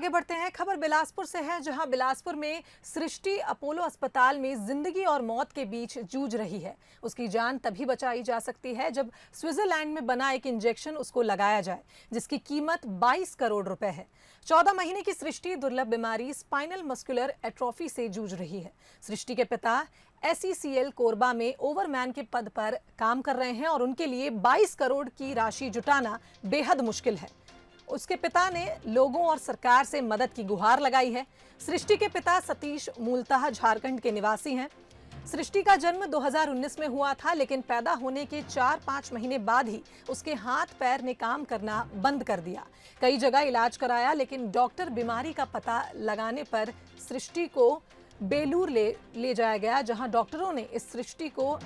आगे बढ़ते हैं। खबर बिलासपुर से है, जहां बिलासपुर में सृष्टि अपोलो अस्पताल में जिंदगी और मौत के बीच जूझ रही है। उसकी जान तभी बचाई जा सकती है जब स्विट्जरलैंड में बना एक इंजेक्शन उसको लगाया जाए, जिसकी कीमत 22 करोड़ रुपए है। 14 महीने की सृष्टि दुर्लभ बीमारी स्पाइनल मस्कुलर एट्रोफी से जूझ रही है। सृष्टि के पिता SECL कोरबा में ओवरमैन के पद पर काम कर रहे हैं और उनके लिए 22 करोड़ की राशि जुटाना बेहद मुश्किल है। उसके पिता ने लोगों और सरकार से मदद की गुहार लगाई है। सृष्टि के पिता सतीश मूलतः झारखंड के निवासी हैं। सृष्टि का जन्म 2019 में हुआ था, लेकिन पैदा होने के 4-5 महीने बाद ही उसके हाथ पैर ने काम करना बंद कर दिया। कई जगह इलाज कराया, लेकिन डॉक्टर बीमारी का पता लगाने पर सृष्टि को बेलूर ले जाया गया, जहां डॉक्टरों ने इस सृष्टि को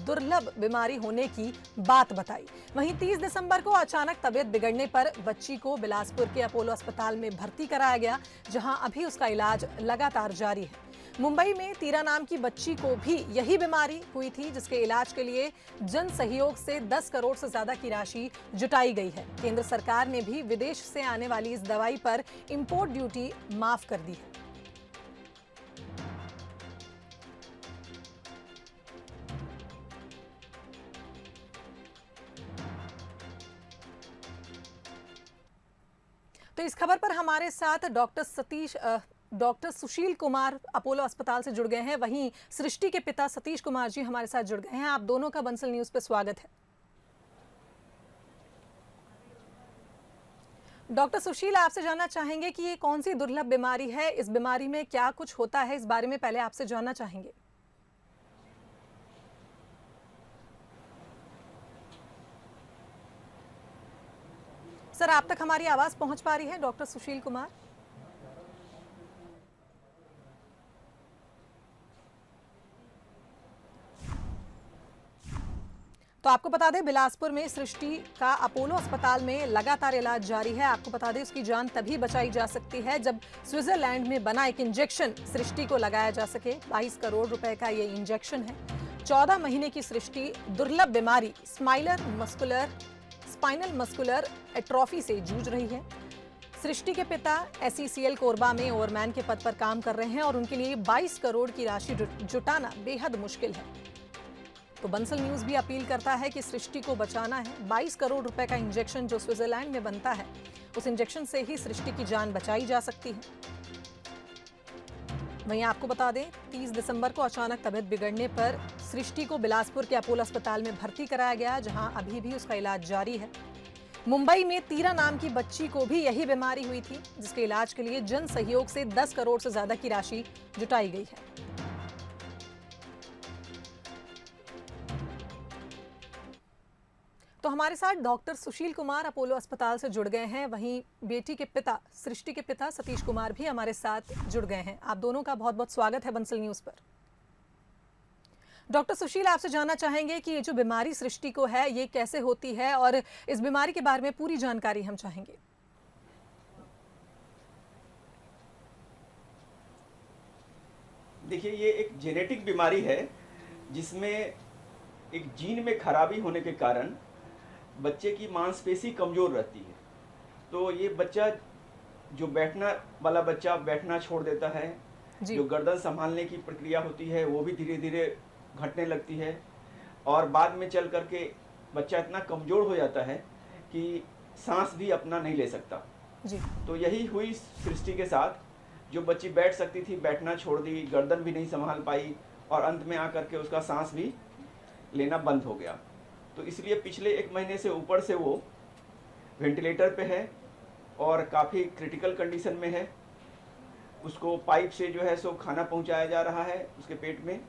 दुर्लभ बीमारी होने की बात बताई। वहीं 30 दिसंबर को अचानक तबीयत बिगड़ने पर बच्ची को बिलासपुर के अपोलो अस्पताल में भर्ती कराया गया, जहां अभी उसका इलाज लगातार जारी है। मुंबई में तीरा नाम की बच्ची को भी यही बीमारी हुई थी, जिसके इलाज के लिए जन सहयोग से 10 करोड़ से ज्यादा की राशि जुटाई गई है। केंद्र सरकार ने भी विदेश से आने वाली इस दवाई पर इंपोर्ट ड्यूटी माफ कर दी है। तो इस खबर पर हमारे साथ डॉक्टर सुशील कुमार अपोलो अस्पताल से जुड़ गए हैं। वहीं सृष्टि के पिता सतीश कुमार जी हमारे साथ जुड़ गए हैं। आप दोनों का बंसल न्यूज पे स्वागत है। डॉक्टर सुशील, आपसे जानना चाहेंगे कि ये कौन सी दुर्लभ बीमारी है, इस बीमारी में क्या कुछ होता है, इस बारे में पहले आपसे जानना चाहेंगे। सर, आप तक हमारी आवाज पहुंच पा रही है डॉक्टर सुशील कुमार? तो आपको बता दें, बिलासपुर में सृष्टि का अपोलो अस्पताल में लगातार इलाज जारी है। आपको बता दें, उसकी जान तभी बचाई जा सकती है जब स्विट्जरलैंड में बना एक इंजेक्शन सृष्टि को लगाया जा सके। 22 करोड़ रुपए का ये इंजेक्शन है। 14 महीने की सृष्टि दुर्लभ बीमारी स्पाइनल मस्कुलर एट्रोफी से जूझ रही है। सृष्टि के पिता SECL कोरबा में ओवरमैन के पद पर काम कर रहे हैं और उनके लिए 22 करोड़ की राशि जुटाना बेहद मुश्किल है। तो बंसल न्यूज भी अपील करता है कि सृष्टि को बचाना है। 22 करोड़ रुपए का इंजेक्शन जो स्विट्जरलैंड में बनता है, उस इंजेक्शन से ही सृष्टि की जान बचाई जा सकती है। वहीं आपको बता दें, 30 दिसंबर को अचानक तबीयत बिगड़ने पर सृष्टि को बिलासपुर के अपोलो अस्पताल में भर्ती कराया गया, जहां अभी भी उसका इलाज जारी है। मुंबई में तीरा नाम की बच्ची को भी यही बीमारी हुई थी, जिसके इलाज के लिए जन सहयोग से 10 करोड़ से ज्यादा की राशि जुटाई गई है। तो हमारे साथ डॉक्टर सुशील कुमार अपोलो अस्पताल से जुड़ गए हैं। वहीं बेटी के पिता सृष्टि के पिता सतीश कुमार भी हमारे साथ जुड़ गए हैं। आप दोनों का बहुत बहुत स्वागत है बंसल न्यूज पर। डॉक्टर सुशील, आपसे जानना चाहेंगे कि ये जो बीमारी सृष्टि को है, ये कैसे होती है और इस बीमारी के बारे में पूरी जानकारी हम चाहेंगे। देखिए, ये एक जेनेटिक बीमारी है जिसमें एक जीन में खराबी होने के कारण बच्चे की मांसपेशी कमज़ोर रहती है। तो ये बच्चा जो बैठना वाला बच्चा बैठना छोड़ देता है, जो गर्दन संभालने की प्रक्रिया होती है वो भी धीरे धीरे घटने लगती है और बाद में चल करके बच्चा इतना कमज़ोर हो जाता है कि सांस भी अपना नहीं ले सकता जी। तो यही हुई सृष्टि के साथ। जो बच्ची बैठ सकती थी बैठना छोड़ दी, गर्दन भी नहीं संभाल पाई और अंत में आकर के उसका सांस भी लेना बंद हो गया। तो इसलिए पिछले 1 महीने से ऊपर से वो वेंटिलेटर पे है और काफ़ी क्रिटिकल कंडीशन में है। उसको पाइप से जो है सो खाना पहुंचाया जा रहा है उसके पेट में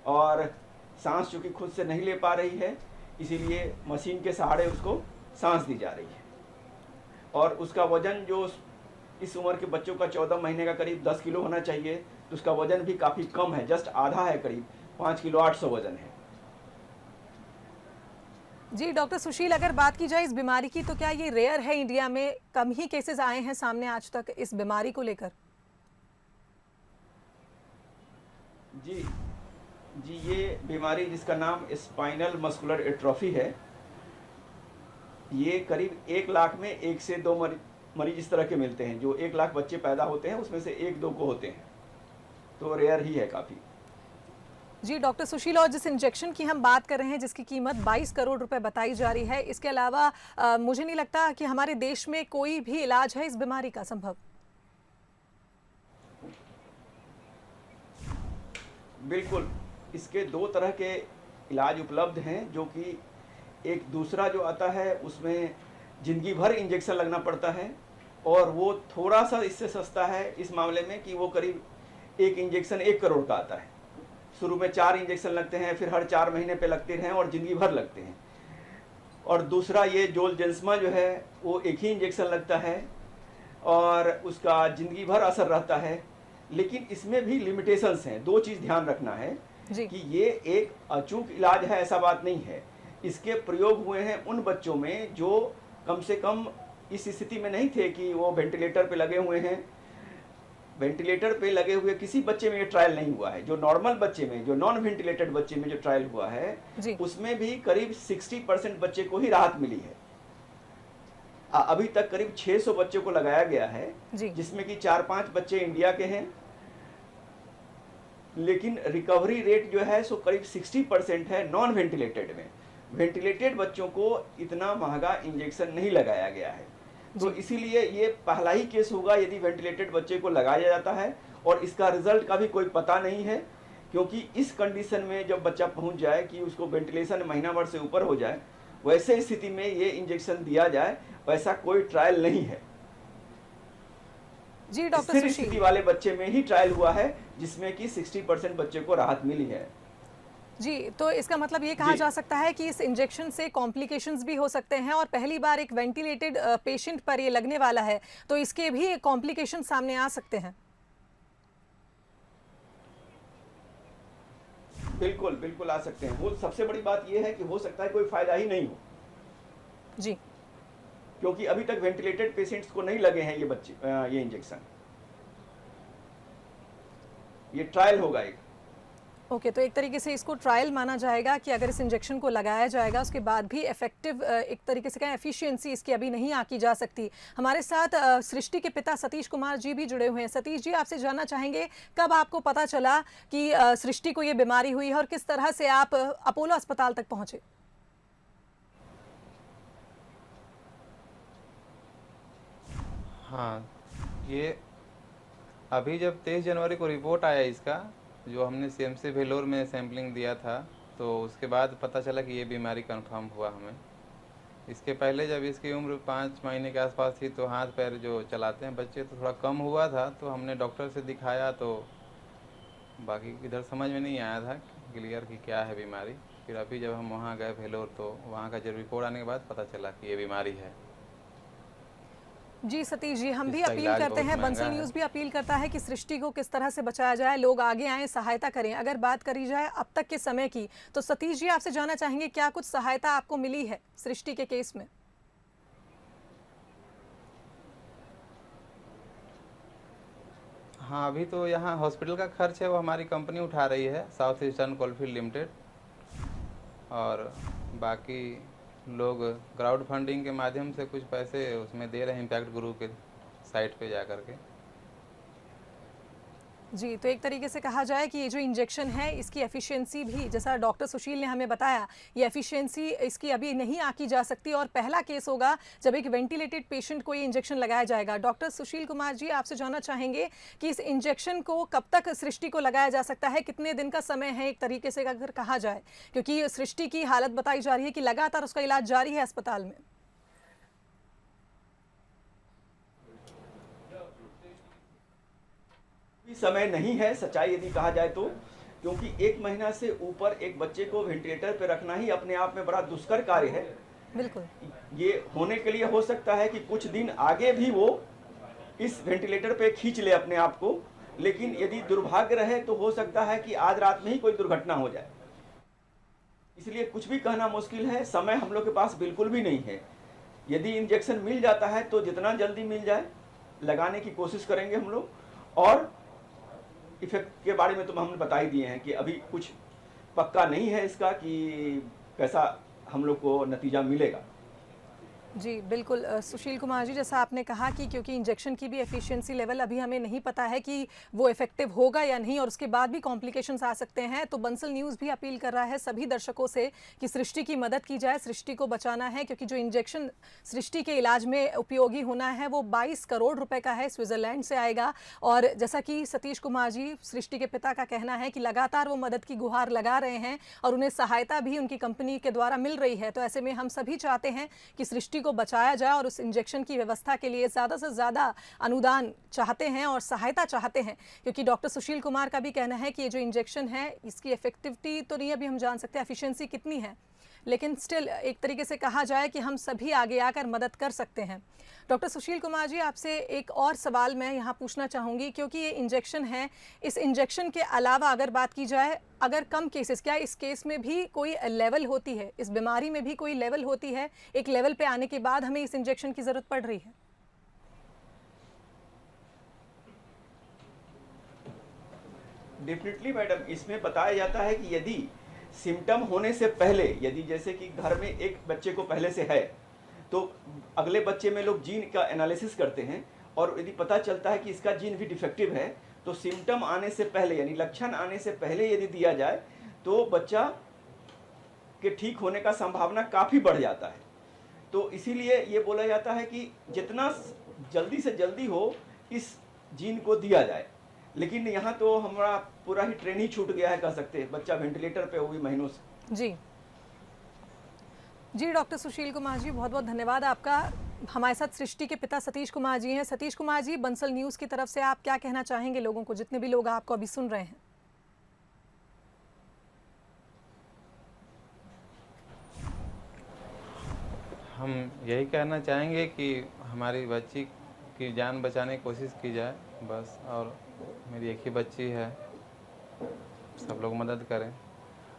और सांस चूँकि खुद से नहीं ले पा रही है, इसीलिए मशीन के सहारे उसको सांस दी जा रही है। और उसका वज़न जो इस उम्र के बच्चों का 14 महीने का करीब 10 किलो होना चाहिए, तो उसका वज़न भी काफ़ी कम है, जस्ट आधा है, करीब 5 किलो 800 वज़न है। जी डॉक्टर सुशील, अगर बात की जाए इस बीमारी की, तो क्या ये रेयर है? इंडिया में कम ही केसेस आए हैं सामने आज तक इस बीमारी को लेकर? जी, ये बीमारी जिसका नाम स्पाइनल मस्कुलर एट्रोफी है, ये करीब 1 लाख में 1 से 2 मरीज इस तरह के मिलते हैं। जो 1 लाख बच्चे पैदा होते हैं उसमें से 1-2 को होते हैं, तो रेयर ही है काफ़ी। जी डॉक्टर सुशील, और जिस इंजेक्शन की हम बात कर रहे हैं जिसकी कीमत 22 करोड़ रुपए बताई जा रही है, इसके अलावा मुझे नहीं लगता कि हमारे देश में कोई भी इलाज है इस बीमारी का संभव। बिल्कुल, इसके 2 तरह के इलाज उपलब्ध हैं, जो कि एक दूसरा जो आता है उसमें ज़िंदगी भर इंजेक्शन लगना पड़ता है, और वो थोड़ा-सा इससे सस्ता है इस मामले में कि वो करीब एक इंजेक्शन 1 करोड़ का आता है। शुरू में 4 इंजेक्शन लगते हैं, फिर हर 4 महीने पे लगते हैं और ज़िंदगी भर लगते हैं। और दूसरा ये जोलजेंस्मा जो है वो एक ही इंजेक्शन लगता है और उसका ज़िंदगी भर असर रहता है, लेकिन इसमें भी लिमिटेशंस हैं। 2 चीज़ ध्यान रखना है कि ये एक अचूक इलाज है ऐसा बात नहीं है। इसके प्रयोग हुए हैं उन बच्चों में जो कम से कम इस स्थिति में नहीं थे कि वो वेंटिलेटर पे लगे हुए हैं। वेंटिलेटर पे लगे हुए किसी बच्चे में ये ट्रायल नहीं हुआ है। जो नॉर्मल बच्चे में, जो नॉन वेंटिलेटेड बच्चे में जो ट्रायल हुआ है उसमें भी करीब 60% बच्चे को ही राहत मिली है। अभी तक करीब 600 बच्चों को लगाया गया है, जिसमें कि 4-5 बच्चे इंडिया के हैं, लेकिन रिकवरी रेट जो है सो करीब 60% है नॉन वेंटिलेटेड में। वेंटिलेटेड बच्चों को इतना महंगा इंजेक्शन नहीं लगाया गया है, तो इसीलिए ये पहला ही केस होगा यदि वेंटिलेटेड बच्चे को लगाया जाता है, और इसका रिजल्ट का भी कोई पता नहीं है, क्योंकि इस कंडीशन में जब बच्चा पहुंच जाए कि उसको वेंटिलेशन महीना भर से ऊपर हो जाए, वैसे स्थिति में ये इंजेक्शन दिया जाए, वैसा कोई ट्रायल नहीं है। जी डॉक्टर सुशील, स्थिति वाले बच्चे में ही ट्रायल हुआ है जिसमें कि 60% बच्चे को राहत मिली है। जी, तो इसका मतलब ये कहा जा सकता है कि इस इंजेक्शन से कॉम्प्लिकेशंस भी हो सकते हैं, और पहली बार एक वेंटिलेटेड पेशेंट पर ये लगने वाला है, तो इसके भी कॉम्प्लिकेशन सामने आ सकते हैं। बिल्कुल बिल्कुल आ सकते हैं। वो सबसे बड़ी बात ये है कि हो सकता है कोई फायदा ही नहीं हो जी, क्योंकि अभी तक वेंटिलेटेड पेशेंट्स को नहीं लगे हैं ये बच्चे ये इंजेक्शन। ये ट्रायल होगा एक। ओके, तो एक तरीके से इसको ट्रायल माना जाएगा कि अगर इस इंजेक्शन को लगाया जाएगा उसके बाद भी इफेक्टिव एक तरीके से कहें एफिशिएंसी इसकी अभी नहीं आकी जा सकती। हमारे साथ सृष्टि के पिता सतीश कुमार जी भी जुड़े हुए हैं। सतीश जी, आपसे जानना चाहेंगे कब आपको पता चला कि सृष्टि को ये बीमारी हुई है और किस तरह से आप अपोलो अस्पताल तक पहुंचे? हाँ, ये अभी जब 23 जनवरी को रिपोर्ट आया इसका, जो हमने सीएमसी वेलोर में सैंपलिंग दिया था, तो उसके बाद पता चला कि ये बीमारी कंफर्म हुआ हमें। इसके पहले जब इसकी उम्र 5 महीने के आसपास थी तो हाथ पैर जो चलाते हैं बच्चे तो थोड़ा कम हुआ था, तो हमने डॉक्टर से दिखाया, तो बाकी इधर समझ में नहीं आया था क्लियर कि क्या है बीमारी। फिर अभी जब हम वहाँ गए वेलोर, तो वहाँ का जब रिपोर्ट आने के बाद पता चला कि ये बीमारी है। जी सतीश जी, हम भी अपील करते हैं, बंसल न्यूज़ भी अपील करता है कि सृष्टि को किस तरह से बचाया जाए, लोग आगे आएं, सहायता करें। अगर बात करी जाए अब तक के समय की, तो सतीश जी आपसे जानना चाहेंगे क्या कुछ सहायता आपको मिली है सृष्टि के केस में? हाँ, अभी तो यहाँ हॉस्पिटल का खर्च है वो हमारी कंपनी उठा रही है, साउथ ईस्टर्न कोलफील्ड लिमिटेड, और बाकी लोग क्राउड फंडिंग के माध्यम से कुछ पैसे उसमें दे रहे हैं इम्पैक्ट ग्रुप के साइट पे जा कर के। जी, तो एक तरीके से कहा जाए कि ये जो इंजेक्शन है इसकी एफिशिएंसी भी, जैसा डॉक्टर सुशील ने हमें बताया, ये एफिशिएंसी इसकी अभी नहीं आकी जा सकती, और पहला केस होगा जब एक वेंटिलेटेड पेशेंट को ये इंजेक्शन लगाया जाएगा। डॉक्टर सुशील कुमार जी, आपसे जानना चाहेंगे कि इस इंजेक्शन को कब तक सृष्टि को लगाया जा सकता है, कितने दिन का समय है एक तरीके से अगर कहा जाए, क्योंकि सृष्टि की हालत बताई जा रही है कि लगातार उसका इलाज जारी है अस्पताल में। समय नहीं है सच्चाई यदि कहा जाए तो, क्योंकि 1 महीना से ऊपर एक बच्चे को वेंटिलेटर पर रखना ही अपने आप में बड़ा दुष्कर कार्य है। बिल्कुल, ये होने के लिए हो सकता है कि कुछ दिन आगे भी वो इस वेंटिलेटर पे खींच ले अपने आप को, लेकिन यदि दुर्भाग्य रहे तो हो सकता है कि आज रात में ही कोई दुर्घटना हो जाए। इसलिए कुछ भी कहना मुश्किल है, समय हम लोग के पास बिल्कुल भी नहीं है। यदि इंजेक्शन मिल जाता है तो जितना जल्दी मिल जाए लगाने की कोशिश करेंगे हम लोग, और इफेक्ट के बारे में तो हमने बता ही दिए हैं कि अभी कुछ पक्का नहीं है इसका कि कैसा हम लोग को नतीजा मिलेगा। जी, बिल्कुल सुशील कुमार जी, जैसा आपने कहा कि क्योंकि इंजेक्शन की भी एफिशिएंसी लेवल अभी हमें नहीं पता है कि वो इफ़ेक्टिव होगा या नहीं और उसके बाद भी कॉम्प्लिकेशंस आ सकते हैं, तो बंसल न्यूज़ भी अपील कर रहा है सभी दर्शकों से कि सृष्टि की मदद की जाए, सृष्टि को बचाना है, क्योंकि जो इंजेक्शन सृष्टि के इलाज में उपयोगी होना है वो 22 करोड़ रुपए का है, स्विट्ज़रलैंड से आएगा। और जैसा कि सतीश कुमार जी, सृष्टि के पिता का कहना है कि लगातार वो मदद की गुहार लगा रहे हैं और उन्हें सहायता भी उनकी कंपनी के द्वारा मिल रही है। तो ऐसे में हम सभी चाहते हैं कि सृष्टि को बचाया जाए और उस इंजेक्शन की व्यवस्था के लिए ज़्यादा से ज़्यादा अनुदान चाहते हैं और सहायता चाहते हैं, क्योंकि डॉक्टर सुशील कुमार का भी कहना है कि ये जो इंजेक्शन है इसकी इफेक्टिविटी तो नहीं अभी हम जान सकते एफिशिएंसी कितनी है, लेकिन स्टिल एक तरीके से कहा जाए कि हम सभी आगे आकर मदद कर सकते हैं। डॉक्टर सुशील कुमार जी, आपसे एक और सवाल मैं यहाँ पूछना चाहूँगी, क्योंकि ये इंजेक्शन है, इस इंजेक्शन के अलावा अगर बात की जाए, अगर कम केसेस, क्या इस केस में भी कोई लेवल होती है, इस बीमारी में भी कोई लेवल होती है, एक लेवल पे आने के बाद हमें इस इंजेक्शन की ज़रूरत पड़ रही है? डेफिनेटली मैडम, इसमें बताया जाता है कि यदि सिम्टम होने से पहले, यदि जैसे कि घर में एक बच्चे को पहले से है तो अगले बच्चे में लोग जीन का एनालिसिस करते हैं और यदि पता चलता है कि इसका जीन भी डिफेक्टिव है तो सिम्टम आने से पहले यानी लक्षण आने से पहले यदि दिया जाए तो बच्चा के ठीक होने का संभावना काफ़ी बढ़ जाता है। तो इसीलिए ये बोला जाता है कि जितना जल्दी से जल्दी हो इस जीन को दिया जाए। लेकिन यहाँ तो हमारा पूरा ही ट्रेन ही छूट गया है, कह सकते हैं, बच्चा वेंटिलेटर पे, वो भी महीनों से। जी जी, डॉक्टर सुशील कुमार जी, बहुत बहुत धन्यवाद आपका। हमारे साथ सृष्टि के पिता सतीश कुमार जी हैं। सतीश कुमार जी, बंसल न्यूज़ की तरफ से आप क्या कहना चाहेंगे लोगों को, जितने भी लोग आपको अभी सुन रहे हैं? हम यही कहना चाहेंगे कि हमारी बच्ची की जान बचाने की कोशिश की जाए बस, और मेरी एक ही बच्ची है, सब लोग मदद करें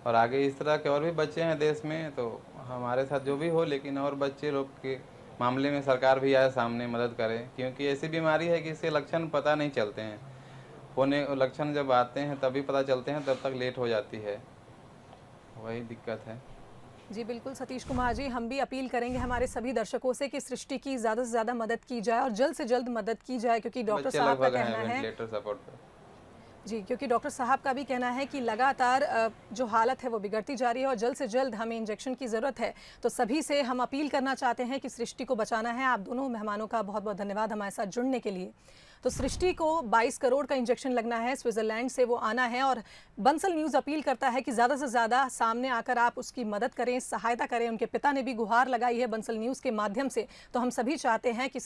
और आगे इस तरह के और भी बच्चे हैं देश में, तो हमारे साथ जो भी हो, लेकिन और बच्चे लोग के मामले में सरकार भी आए सामने मदद करे, क्योंकि ऐसी बीमारी है कि इसके लक्षण पता नहीं चलते हैं, होने लक्षण जब आते हैं तभी पता चलते हैं, तब तक लेट हो जाती है, वही दिक्कत है। जी बिल्कुल सतीश कुमार जी, हम भी अपील करेंगे हमारे सभी दर्शकों से कि सृष्टि की ज़्यादा से ज़्यादा मदद की जाए और जल्द से जल्द मदद की जाए, क्योंकि डॉक्टर साहब का कहना है वेंटिलेटर सपोर्ट पे। जी, क्योंकि डॉक्टर साहब का भी कहना है कि लगातार जो हालत है वो बिगड़ती जा रही है और जल्द से जल्द हमें इंजेक्शन की ज़रूरत है। तो सभी से हम अपील करना चाहते हैं कि सृष्टि को बचाना है। आप दोनों मेहमानों का बहुत बहुत धन्यवाद हमारे साथ जुड़ने के लिए। तो सृष्टि को 22 करोड़ का इंजेक्शन लगना है, स्विट्ज़रलैंड से वो आना है और बंसल न्यूज़ अपील करता है कि ज़्यादा से ज़्यादा सामने आकर आप उसकी मदद करें, सहायता करें। उनके पिता ने भी गुहार लगाई है बंसल न्यूज़ के माध्यम से। तो हम सभी चाहते हैं कि